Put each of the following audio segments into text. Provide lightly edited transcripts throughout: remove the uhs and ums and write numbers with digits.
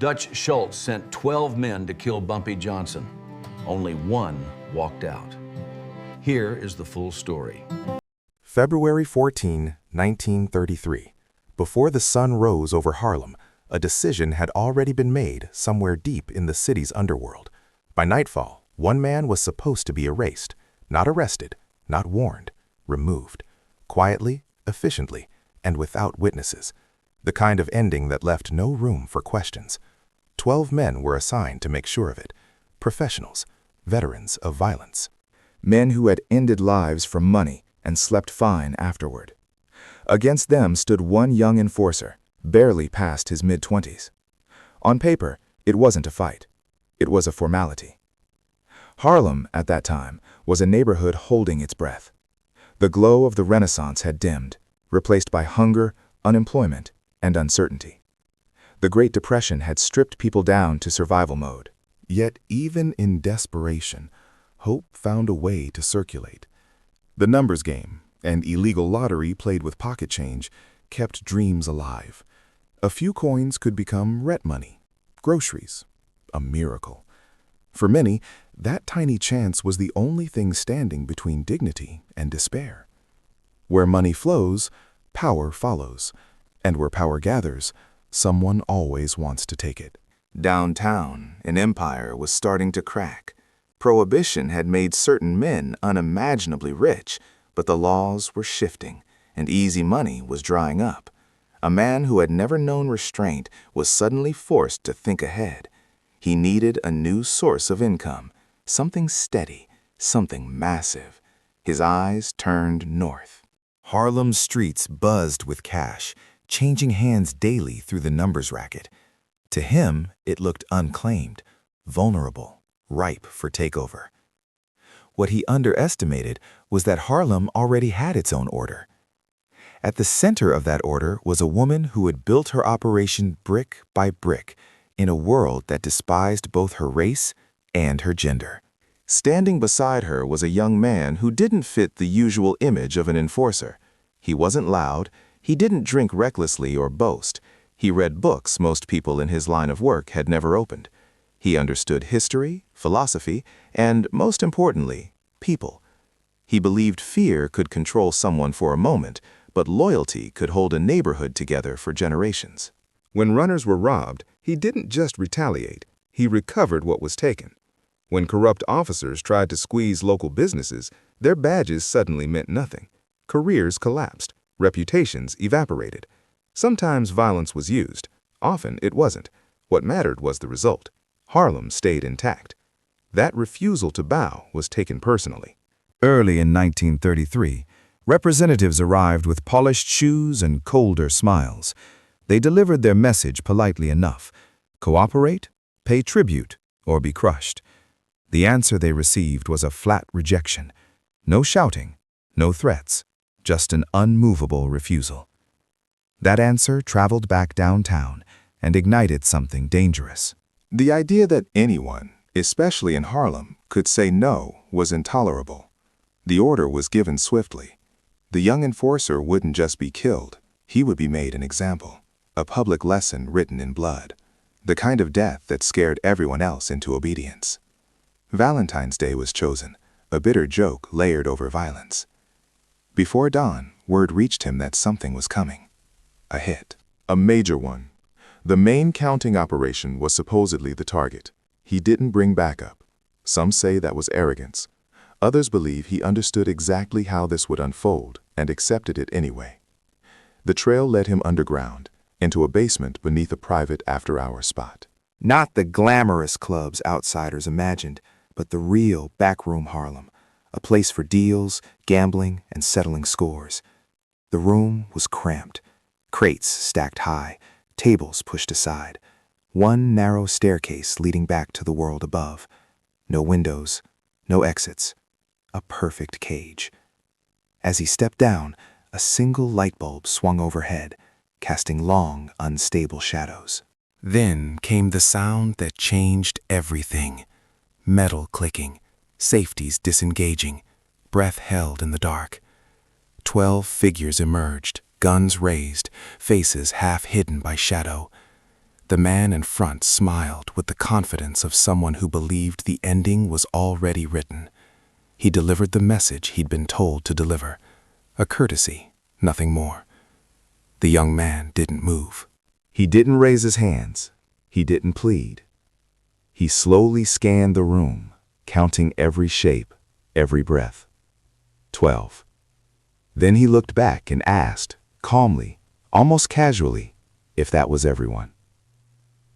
Dutch Schultz sent 12 men to kill Bumpy Johnson. Only one walked out. Here is the full story. February 14, 1933. Before the sun rose over Harlem, a decision had already been made somewhere deep in the city's underworld. By nightfall, one man was supposed to be erased, not arrested, not warned, removed, quietly, efficiently, and without witnesses, the kind of ending that left no room for questions. 12 men were assigned to make sure of it, professionals, veterans of violence. Men who had ended lives for money and slept fine afterward. Against them stood one young enforcer, barely past his mid-20s. On paper, it wasn't a fight. It was a formality. Harlem, at that time, was a neighborhood holding its breath. The glow of the Renaissance had dimmed, replaced by hunger, unemployment, and uncertainty. The Great Depression had stripped people down to survival mode. Yet even in desperation, hope found a way to circulate. The numbers game and illegal lottery played with pocket change kept dreams alive. A few coins could become rent money, groceries, a miracle. For many, that tiny chance was the only thing standing between dignity and despair. Where money flows, power follows. And where power gathers, someone always wants to take it. Downtown, an empire was starting to crack. Prohibition had made certain men unimaginably rich, but the laws were shifting, and easy money was drying up. A man who had never known restraint was suddenly forced to think ahead. He needed a new source of income, something steady, something massive. His eyes turned north. Harlem's streets buzzed with cash, changing hands daily through the numbers racket. To him, it looked unclaimed, vulnerable, ripe for takeover. What he underestimated was that Harlem already had its own order. At the center of that order was a woman who had built her operation brick by brick in a world that despised both her race and her gender. Standing beside her was a young man who didn't fit the usual image of an enforcer. He wasn't loud. He didn't drink recklessly or boast. He read books most people in his line of work had never opened. He understood history, philosophy, and, most importantly, people. He believed fear could control someone for a moment, but loyalty could hold a neighborhood together for generations. When runners were robbed, he didn't just retaliate, he recovered what was taken. When corrupt officers tried to squeeze local businesses, their badges suddenly meant nothing. Careers collapsed. Reputations evaporated. Sometimes violence was used. Often it wasn't. What mattered was the result. Harlem stayed intact. That refusal to bow was taken personally. Early in 1933, representatives arrived with polished shoes and colder smiles. They delivered their message politely enough: cooperate, pay tribute, or be crushed. The answer they received was a flat rejection. No shouting, no threats. Just an unmovable refusal. That answer traveled back downtown and ignited something dangerous. The idea that anyone, especially in Harlem, could say no was intolerable. The order was given swiftly. The young enforcer wouldn't just be killed, he would be made an example, a public lesson written in blood, the kind of death that scared everyone else into obedience. Valentine's Day was chosen, a bitter joke layered over violence. Before dawn, word reached him that something was coming. A hit. A major one. The main counting operation was supposedly the target. He didn't bring backup. Some say that was arrogance. Others believe he understood exactly how this would unfold and accepted it anyway. The trail led him underground, into a basement beneath a private after-hours spot. Not the glamorous clubs outsiders imagined, but the real backroom Harlem. A place for deals, gambling, and settling scores. The room was cramped, crates stacked high, tables pushed aside, one narrow staircase leading back to the world above. No windows, no exits, a perfect cage. As he stepped down, a single light bulb swung overhead, casting long, unstable shadows. Then came the sound that changed everything. Metal clicking. Safeties disengaging, breath held in the dark. 12 figures emerged, guns raised, faces half hidden by shadow. The man in front smiled with the confidence of someone who believed the ending was already written. He delivered the message he'd been told to deliver, a courtesy, nothing more. The young man didn't move. He didn't raise his hands. He didn't plead. He slowly scanned the room, counting every shape, every breath. 12. Then he looked back and asked, calmly, almost casually, if that was everyone.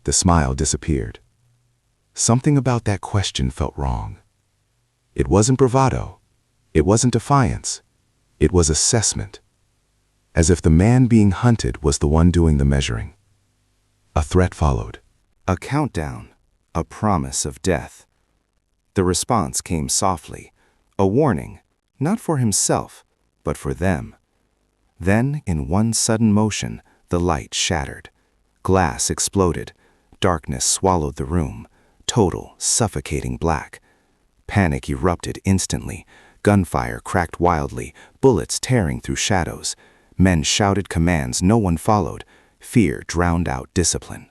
The smile disappeared. Something about that question felt wrong. It wasn't bravado. It wasn't defiance. It was assessment. As if the man being hunted was the one doing the measuring. A threat followed. A countdown, a promise of death. The response came softly, a warning, not for himself, but for them. Then, in one sudden motion, the light shattered. Glass exploded. Darkness swallowed the room, total, suffocating black. Panic erupted instantly. Gunfire cracked wildly, bullets tearing through shadows. Men shouted commands no one followed. Fear drowned out discipline.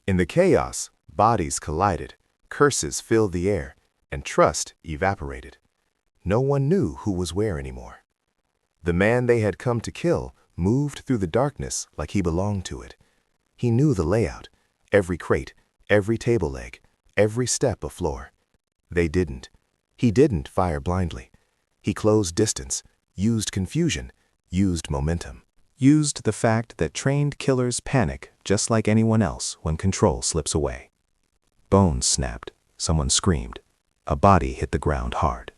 In the chaos, bodies collided, curses filled the air, and trust evaporated. No one knew who was where anymore. The man they had come to kill moved through the darkness like he belonged to it. He knew the layout, every crate, every table leg, every step of floor. They didn't. He didn't fire blindly. He closed distance, used confusion, used momentum. Used the fact that trained killers panic just like anyone else when control slips away. Bones snapped. Someone screamed. A body hit the ground hard.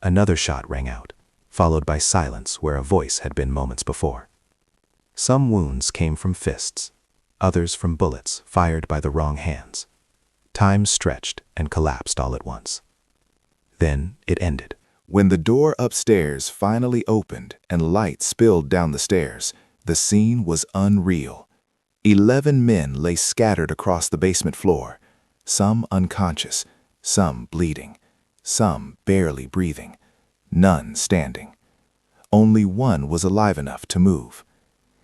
Another shot rang out, followed by silence where a voice had been moments before. Some wounds came from fists, others from bullets fired by the wrong hands. Time stretched and collapsed all at once. Then it ended. When the door upstairs finally opened and light spilled down the stairs, the scene was unreal. 11 men lay scattered across the basement floor, some unconscious, some bleeding, some barely breathing, none standing. Only one was alive enough to move.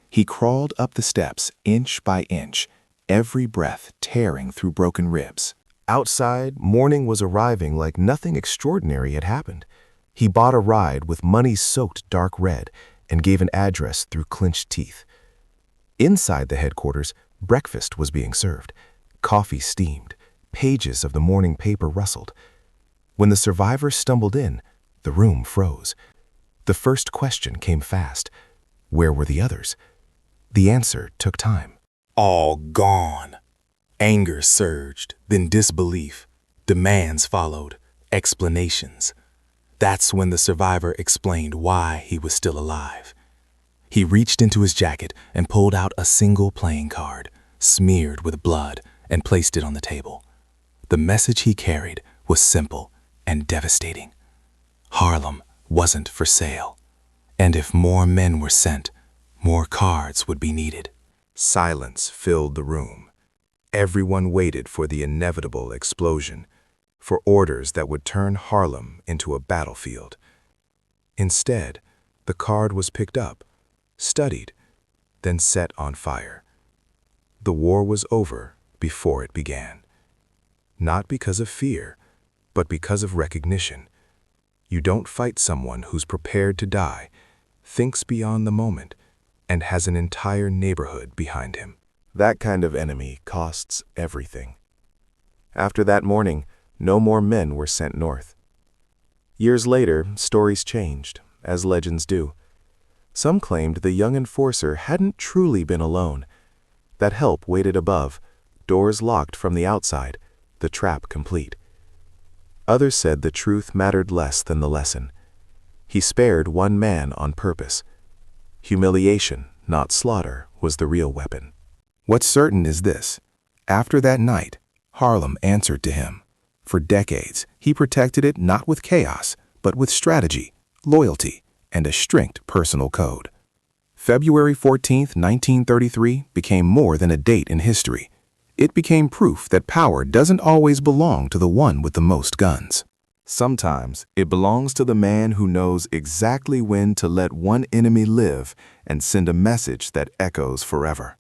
He crawled up the steps inch by inch, every breath tearing through broken ribs. Outside, morning was arriving like nothing extraordinary had happened. He bought a ride with money soaked dark red and gave an address through clenched teeth. Inside the headquarters, breakfast was being served. Coffee steamed. Pages of the morning paper rustled. When the survivor stumbled in, the room froze. The first question came fast. Where were the others? The answer took time. All gone. Anger surged, then disbelief. Demands followed, explanations. That's when the survivor explained why he was still alive. He reached into his jacket and pulled out a single playing card, smeared with blood, and placed it on the table. The message he carried was simple and devastating. Harlem wasn't for sale, and if more men were sent, more cards would be needed. Silence filled the room. Everyone waited for the inevitable explosion, for orders that would turn Harlem into a battlefield. Instead, the card was picked up, studied, then set on fire. The war was over before it began. Not because of fear, but because of recognition. You don't fight someone who's prepared to die, thinks beyond the moment, and has an entire neighborhood behind him. That kind of enemy costs everything. After that morning, no more men were sent north. Years later, stories changed, as legends do. Some claimed the young enforcer hadn't truly been alone, that help waited above, doors locked from the outside, the trap complete. Others said the truth mattered less than the lesson. He spared one man on purpose. Humiliation, not slaughter, was the real weapon. What's certain is this: after that night, Harlem answered to him. For decades, he protected it not with chaos, but with strategy, loyalty, and a strict personal code. February 14, 1933 became more than a date in history. It became proof that power doesn't always belong to the one with the most guns. Sometimes it belongs to the man who knows exactly when to let one enemy live and send a message that echoes forever.